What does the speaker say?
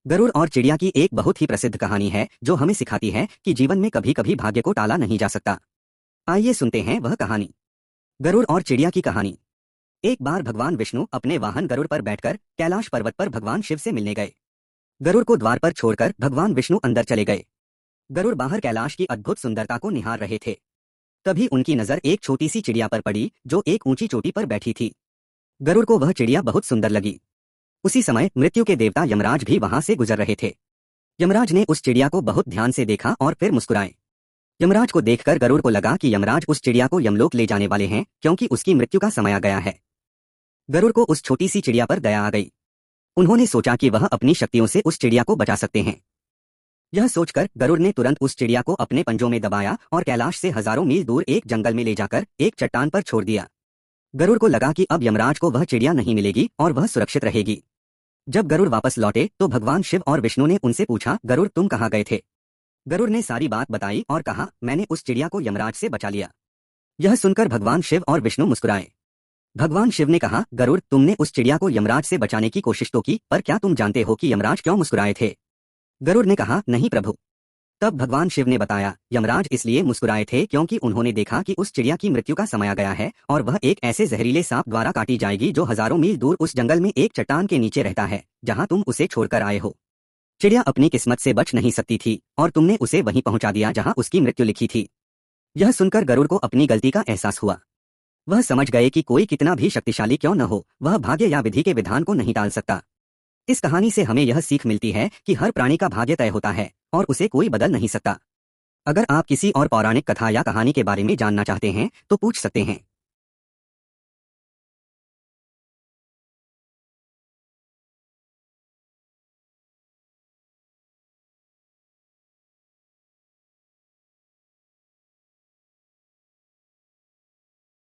गरुड़ और चिड़िया की एक बहुत ही प्रसिद्ध कहानी है जो हमें सिखाती है कि जीवन में कभी कभी भाग्य को टाला नहीं जा सकता। आइए सुनते हैं वह कहानी। गरुड़ और चिड़िया की कहानी। एक बार भगवान विष्णु अपने वाहन गरुड़ पर बैठकर कैलाश पर्वत पर भगवान शिव से मिलने गए। गरुड़ को द्वार पर छोड़कर भगवान विष्णु अंदर चले गए। गरुड़ बाहर कैलाश की अद्भुत सुंदरता को निहार रहे थे। तभी उनकी नजर एक छोटी सी चिड़िया पर पड़ी जो एक ऊंची चोटी पर बैठी थी। गरुड़ को वह चिड़िया बहुत सुंदर लगी। उसी समय मृत्यु के देवता यमराज भी वहां से गुजर रहे थे। यमराज ने उस चिड़िया को बहुत ध्यान से देखा और फिर मुस्कुराए। यमराज को देखकर गरुड़ को लगा कि यमराज उस चिड़िया को यमलोक ले जाने वाले हैं क्योंकि उसकी मृत्यु का समय आ गया है। गरुड़ को उस छोटी सी चिड़िया पर दया आ गई। उन्होंने सोचा कि वह अपनी शक्तियों से उस चिड़िया को बचा सकते हैं। यह सोचकर गरुड़ ने तुरंत उस चिड़िया को अपने पंजों में दबाया और कैलाश से हजारों मील दूर एक जंगल में ले जाकर एक चट्टान पर छोड़ दिया। गरुड़ को लगा कि अब यमराज को वह चिड़िया नहीं मिलेगी और वह सुरक्षित रहेगी। जब गरुड़ वापस लौटे तो भगवान शिव और विष्णु ने उनसे पूछा, गरुड़ तुम कहाँ गए थे? गरुड़ ने सारी बात बताई और कहा, मैंने उस चिड़िया को यमराज से बचा लिया। यह सुनकर भगवान शिव और विष्णु मुस्कुराए। भगवान शिव ने कहा, गरुड़ तुमने उस चिड़िया को यमराज से बचाने की कोशिश तो की, पर क्या तुम जानते हो कि यमराज क्यों मुस्कुराए थे? गरुड़ ने कहा, नहीं प्रभु। तब भगवान शिव ने बताया, यमराज इसलिए मुस्कुराए थे क्योंकि उन्होंने देखा कि उस चिड़िया की मृत्यु का समय आ गया है और वह एक ऐसे जहरीले सांप द्वारा काटी जाएगी जो हजारों मील दूर उस जंगल में एक चट्टान के नीचे रहता है जहां तुम उसे छोड़कर आए हो। चिड़िया अपनी किस्मत से बच नहीं सकती थी और तुमने उसे वहीं पहुंचा दिया जहां उसकी मृत्यु लिखी थी। यह सुनकर गरुड़ को अपनी गलती का एहसास हुआ। वह समझ गए कि कोई कितना भी शक्तिशाली क्यों न हो, वह भाग्य या विधि के विधान को नहीं टाल सकता। इस कहानी से हमें यह सीख मिलती है कि हर प्राणी का भाग्य तय होता है और उसे कोई बदल नहीं सकता। अगर आप किसी और पौराणिक कथा या कहानी के बारे में जानना चाहते हैं तो पूछ सकते हैं।